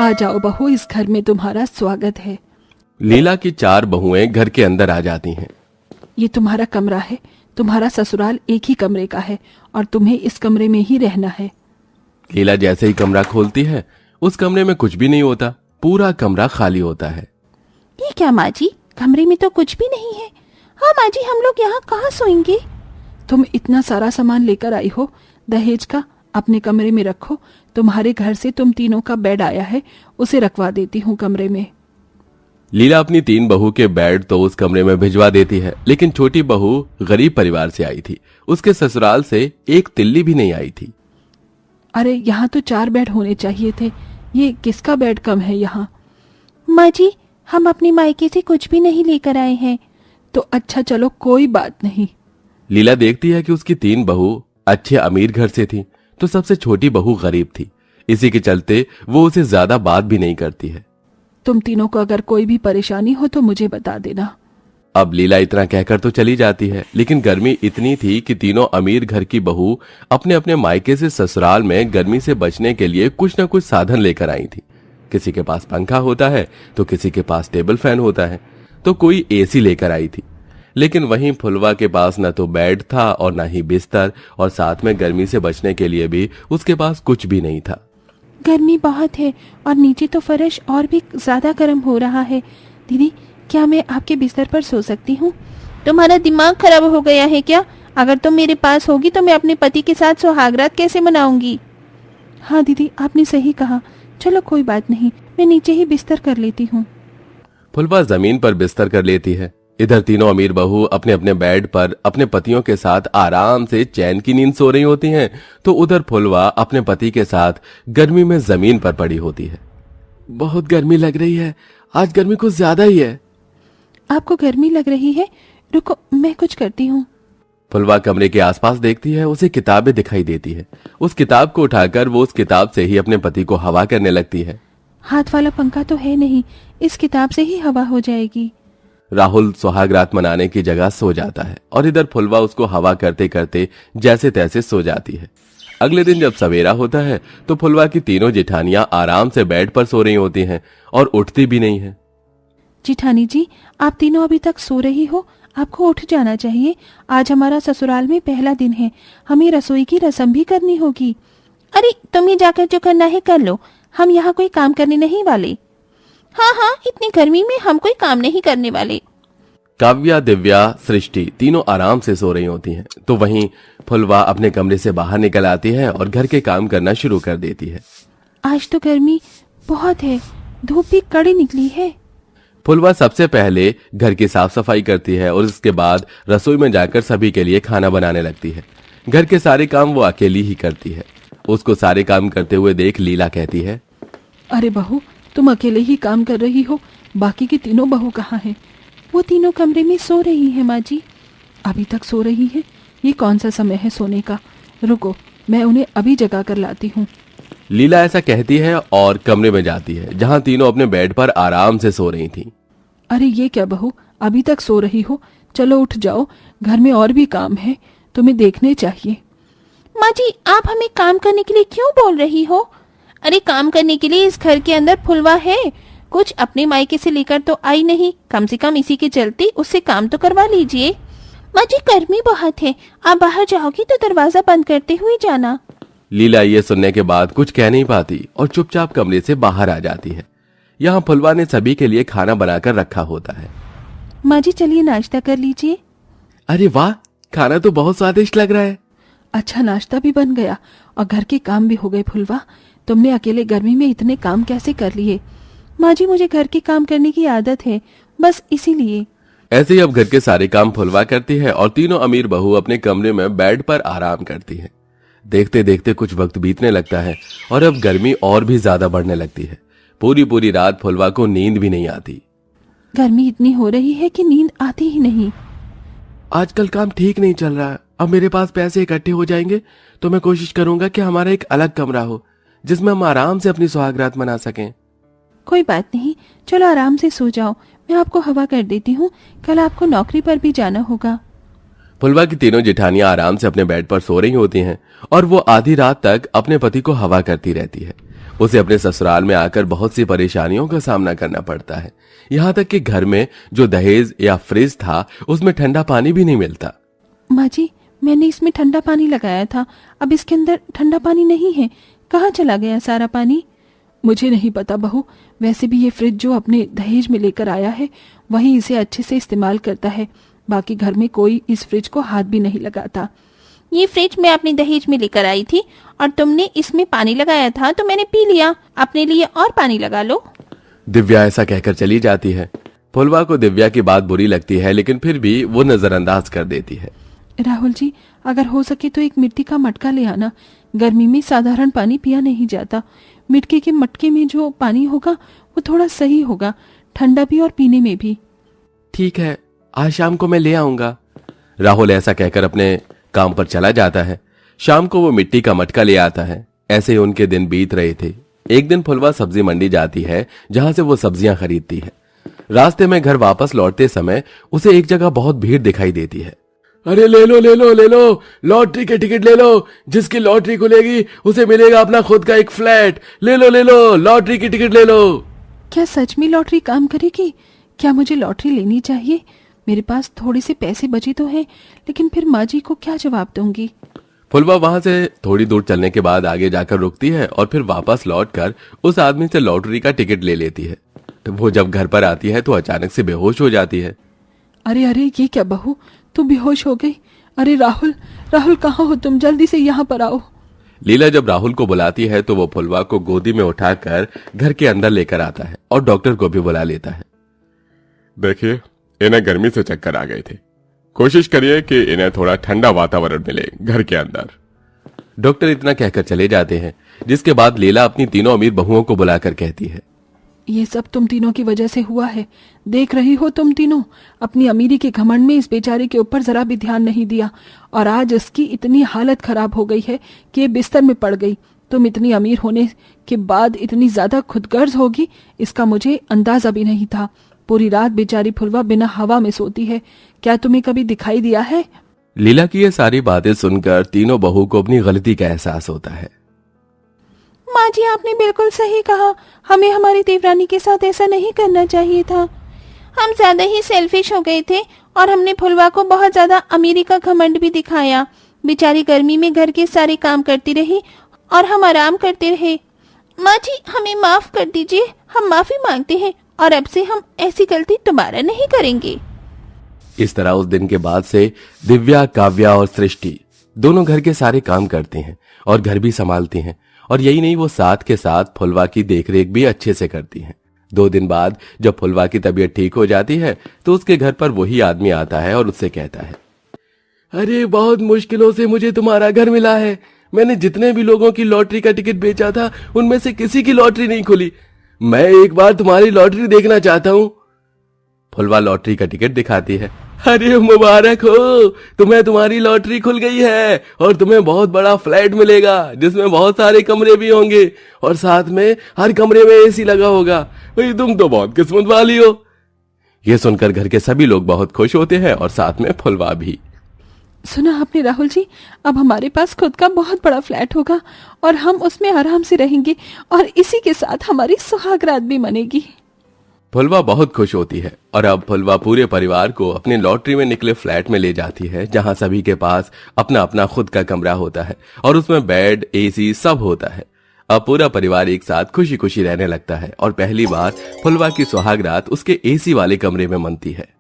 आ जाओ बहू, इस घर में तुम्हारा स्वागत है। लीला की 4 बहुएं घर के अंदर आ जाती हैं। ये तुम्हारा कमरा है। तुम्हारा ससुराल एक ही कमरे का है और तुम्हें इस कमरे में ही रहना है। लीला जैसे ही कमरा खोलती है, उस कमरे में कुछ भी नहीं होता। पूरा कमरा खाली होता है। ये क्या माँ जी, कमरे में तो कुछ भी नहीं है। हाँ माँ जी, हम लोग यहाँ कहाँ सोएंगे? तुम इतना सारा सामान लेकर आई हो दहेज का, अपने कमरे में रखो। तुम्हारे घर से तुम तीनों का बेड आया है, उसे रखवा देती हूँ कमरे में। लीला अपनी 3 बहू के बेड तो उस कमरे में भिजवा देती है, लेकिन छोटी बहू गरीब परिवार से आई थी। उसके ससुराल से एक तिल्ली भी नहीं आई थी। अरे यहाँ तो 4 बेड होने चाहिए थे, ये किसका बेड कम है यहाँ? माँ जी, हम अपने मायके से कुछ भी नहीं लेकर आए हैं। तो अच्छा चलो, कोई बात नहीं। लीला देखती है कि उसकी 3 बहू अच्छे अमीर घर से थी, तो सबसे छोटी बहू गरीब थी। इसी के चलते वो उसे ज्यादा बात भी नहीं करती है। तुम तीनों को अगर कोई भी परेशानी हो तो मुझे बता देना। अब लीला इतना कहकर तो चली जाती है, लेकिन गर्मी इतनी थी कि तीनों अमीर घर की बहू अपने अपने मायके से ससुराल में गर्मी से बचने के लिए कुछ न कुछ साधन लेकर आई थी। किसी के पास पंखा होता है तो किसी के पास टेबल फैन होता है, तो कोई एसी लेकर आई थी। लेकिन वहीं फुलवा के पास न तो बेड था और न ही बिस्तर, और साथ में गर्मी से बचने के लिए भी उसके पास कुछ भी नहीं था। गर्मी बहुत है और नीचे तो फर्श और भी ज्यादा गर्म हो रहा है। दीदी, क्या मैं आपके बिस्तर पर सो सकती हूँ? तुम्हारा दिमाग खराब हो गया है क्या? अगर तुम मेरे पास होगी तो मैं अपने पति के साथ सुहागरात कैसे मनाऊंगी? हाँ दीदी, आपने सही कहा। चलो कोई बात नहीं, मैं नीचे ही बिस्तर कर लेती हूँ। फुलवा जमीन पर बिस्तर कर लेती है। इधर तीनों अमीर बहू अपने अपने बेड पर अपने पतियों के साथ आराम से चैन की नींद सो रही होती हैं, तो उधर फुलवा अपने पति के साथ गर्मी में जमीन पर पड़ी होती है। बहुत गर्मी लग रही है, आज गर्मी कुछ ज्यादा ही है। आपको गर्मी लग रही है? रुको, मैं कुछ करती हूँ। फुलवा कमरे के आसपास देखती है, उसे किताबें दिखाई देती है। उस किताब को उठाकर वो उस किताब से ही अपने पति को हवा करने लगती है। हाथ वाला पंखा तो है नहीं, इस किताब से ही हवा हो जाएगी। राहुल सुहागरात मनाने की जगह सो जाता है और इधर फुलवा उसको हवा करते करते जैसे तैसे सो जाती है। अगले दिन जब सवेरा होता है तो फुलवा की तीनों जेठानियां आराम से बेड पर सो रही होती हैं और उठती भी नहीं है। जेठानी जी, आप तीनों अभी तक सो रही हो? आपको उठ जाना चाहिए। आज हमारा ससुराल में पहला दिन है, हमें रसोई की रस्म भी करनी होगी। अरे तुम ही जाकर जो करना है कर लो, हम यहाँ कोई काम करने नहीं वाले। हाँ हाँ, इतनी गर्मी में हम कोई काम नहीं करने वाले। काव्या, दिव्या, सृष्टि तीनों आराम से सो रही होती हैं, तो वहीं फुलवा अपने कमरे से बाहर निकल आती है और घर के काम करना शुरू कर देती है। आज तो गर्मी बहुत है, धूप भी कड़ी निकली है। फुलवा सबसे पहले घर की साफ सफाई करती है और उसके बाद रसोई में जाकर सभी के लिए खाना बनाने लगती है। घर के सारे काम वो अकेली ही करती है। उसको सारे काम करते हुए देख लीला कहती है, अरे बहू, तुम अकेले ही काम कर रही हो, बाकी की तीनों बहू कहाँ हैं? वो तीनों कमरे में सो रही है माँ जी। अभी तक सो रही है? ये कौन सा समय है सोने का? रुको, मैं उन्हें अभी जगा कर लाती हूँ। लीला ऐसा कहती है और कमरे में जाती है जहाँ तीनों अपने बेड पर आराम से सो रही थीं। अरे ये क्या बहू, अभी तक सो रही हो? चलो उठ जाओ, घर में और भी काम है, तुम्हें देखने चाहिए। माँ जी, आप हमें काम करने के लिए क्यों बोल रही हो? अरे काम करने के लिए इस घर के अंदर फुलवा है, कुछ अपने मायके से लेकर तो आई नहीं। कम से कम इसी के चलते उससे काम तो करवा लीजिए। माँ जी, गर्मी बहुत है, आप बाहर जाओगी तो दरवाजा बंद करते हुए जाना। लीला ये सुनने के बाद कुछ कह नहीं पाती और चुपचाप कमरे से बाहर आ जाती है। यहाँ फुलवा ने सभी के लिए खाना बनाकर रखा होता है। माँ जी, चलिए नाश्ता कर लीजिए। अरे वाह, खाना तो बहुत स्वादिष्ट लग रहा है। अच्छा, नाश्ता भी बन गया और घर के काम भी हो गए। फुलवा, तुमने अकेले गर्मी में इतने काम कैसे कर लिए? माँ जी, मुझे घर के काम करने की आदत है, बस इसीलिए। ऐसे ही अब घर के सारे काम फुलवा करती है और तीनों अमीर बहू अपने कमरे में बेड पर आराम करती है। देखते देखते कुछ वक्त बीतने लगता है और अब गर्मी और भी ज्यादा बढ़ने लगती है। पूरी पूरी रात फुलवा को नींद भी नहीं आती। गर्मी इतनी हो रही है कि नींद आती ही नहीं। आजकल काम ठीक नहीं चल रहा है। अब मेरे पास पैसे इकट्ठे हो जाएंगे तो मैं कोशिश करूंगा कि हमारा एक अलग कमरा हो जिसमें हम आराम से अपनी सुहागरात मना सकें। कोई बात नहीं, चलो आराम से सो जाओ, मैं आपको हवा कर देती हूँ। कल आपको नौकरी पर भी जाना होगा। फुलवा की तीनों जेठानियां आराम से अपने बेड पर सो रही होती हैं और वो आधी रात तक अपने पति को हवा करती रहती है। उसे अपने ससुराल में आकर बहुत सी परेशानियों का सामना करना पड़ता है। यहाँ तक कि घर में जो दहेज या फ्रिज था उसमें ठंडा पानी भी नहीं मिलता। माँ जी, मैंने इसमें ठंडा पानी लगाया था, अब इसके अंदर ठंडा पानी नहीं है। कहाँ चला गया सारा पानी? मुझे नहीं पता बहू, वैसे भी ये फ्रिज जो अपने दहेज में लेकर आया है वही इसे अच्छे से इस्तेमाल करता है, बाकी घर में कोई इस फ्रिज को हाथ भी नहीं लगाता। ये फ्रिज मैं अपने दहेज में लेकर आई थी और तुमने इसमें पानी लगाया था तो मैंने पी लिया, अपने लिए और पानी लगा लो। दिव्या ऐसा कहकर चली जाती है। फुलवा को दिव्या की बात बुरी लगती है, लेकिन फिर भी वो नजरअंदाज कर देती है। राहुल जी, अगर हो सके तो एक मिट्टी का मटका ले आना, गर्मी में साधारण पानी पिया नहीं जाता। मिट्टी के मटके में जो पानी होगा वो थोड़ा सही होगा, ठंडा भी और पीने में भी। ठीक है, आज शाम को मैं ले आऊंगा। राहुल ऐसा कहकर अपने काम पर चला जाता है। शाम को वो मिट्टी का मटका ले आता है। ऐसे ही उनके दिन बीत रहे थे। एक दिन फुलवा सब्जी मंडी जाती है जहां से वो सब्जियां खरीदती है। रास्ते में घर वापस लौटते समय उसे एक जगह बहुत भीड़ दिखाई देती है। अरे ले लो ले लो ले लो, लॉटरी के टिकट ले लो, जिसकी लॉटरी खुलेगी उसे मिलेगा अपना खुद का एक फ्लैट। ले लो, लॉटरी की टिकट ले लो। क्या सच में लॉटरी काम करेगी? क्या मुझे लॉटरी लेनी चाहिए? मेरे पास थोड़े से पैसे बचे तो हैं, लेकिन फिर माँ जी को क्या जवाब दूंगी? फुलवा वहां से थोड़ी दूर चलने के बाद आगे जाकर रुकती है और फिर वापस लौटकर उस आदमी से लॉटरी का टिकट ले लेती है। वो जब घर पर आती है तो अचानक से बेहोश हो जाती है। अरे अरे, ये क्या बहू, तू बेहोश हो गई? अरे राहुल, राहुल कहाँ हो तुम? जल्दी से यहाँ पर आओ। लीला जब राहुल को बुलाती है तो वो फुलवा को गोदी में उठाकर घर के अंदर लेकर आता है और डॉक्टर को भी बुला लेता है। देखिए, इन्हें गर्मी से चक्कर आ गए थे, कोशिश करिए कि इन्हें थोड़ा ठंडा वातावरण मिले घर के अंदर। डॉक्टर इतना कहकर चले जाते हैं, जिसके बाद लीला अपनी तीनों अमीर बहुओं को बुलाकर कहती है, ये सब तुम तीनों की वजह से हुआ है। देख रही हो तुम तीनों, अपनी अमीरी के घमंड में इस बेचारे के ऊपर जरा भी ध्यान नहीं दिया और आज इसकी इतनी हालत खराब हो गई है कि ये बिस्तर में पड़ गई। तुम इतनी अमीर होने के बाद इतनी ज्यादा खुदगर्ज होगी, इसका मुझे अंदाजा भी नहीं था। पूरी रात बेचारी फुलवा बिना हवा में सोती है। क्या तुम्हें कभी दिखाई दिया है? लीला की ये सारी बातें सुनकर तीनों बहू को अपनी गलती का एहसास होता है। माँ जी, आपने बिल्कुल सही कहा, हमें हमारी देवरानी के साथ ऐसा नहीं करना चाहिए था। हम ज्यादा ही सेल्फिश हो गए थे और हमने फुलवा को बहुत ज्यादा अमीरी का घमंड भी दिखाया। बेचारी गर्मी में घर के सारे काम करती रही और हम आराम करते रहे। माँ जी, हमें माफ कर दीजिए, हम माफी मांगते हैं और अब से हम ऐसी गलती दोबारा नहीं करेंगे। इस तरह उस दिन के बाद से दिव्या, काव्या और सृष्टि दोनों घर के सारे काम करते हैं और घर भी संभालती हैं। और यही नहीं, वो साथ के साथ फुलवा की देखरेख भी अच्छे से करती हैं। 2 दिन बाद जब फुलवा की तबीयत ठीक हो जाती है तो उसके घर पर वही आदमी आता है और उससे कहता है, अरे बहुत मुश्किलों से मुझे तुम्हारा घर मिला है। मैंने जितने भी लोगों की लॉटरी का टिकट बेचा था उनमें से किसी की लॉटरी नहीं खुली। मैं एक बार तुम्हारी लॉटरी देखना चाहता हूँ। फुलवा लॉटरी का टिकट दिखाती है। अरे मुबारक हो, तुम्हें तुम्हारी लॉटरी खुल गई है और तुम्हें बहुत बड़ा फ्लैट मिलेगा जिसमें बहुत सारे कमरे भी होंगे और साथ में हर कमरे में एसी लगा होगा। भाई तुम तो बहुत किस्मत वाली हो। यह सुनकर घर के सभी लोग बहुत खुश होते हैं और साथ में फुलवा भी। सुना आपने राहुल जी, अब हमारे पास खुद का बहुत बड़ा फ्लैट होगा और हम उसमें आराम से रहेंगे और इसी के साथ हमारी सुहागरात भी मनेगी। फुलवा बहुत खुश होती है और अब फुलवा पूरे परिवार को अपने लॉटरी में निकले फ्लैट में ले जाती है जहां सभी के पास अपना अपना खुद का कमरा होता है और उसमें बेड, एसी सब होता है। अब पूरा परिवार एक साथ खुशी खुशी रहने लगता है और पहली बार फुलवा की सुहागरात उसके एसी वाले कमरे में मनती है।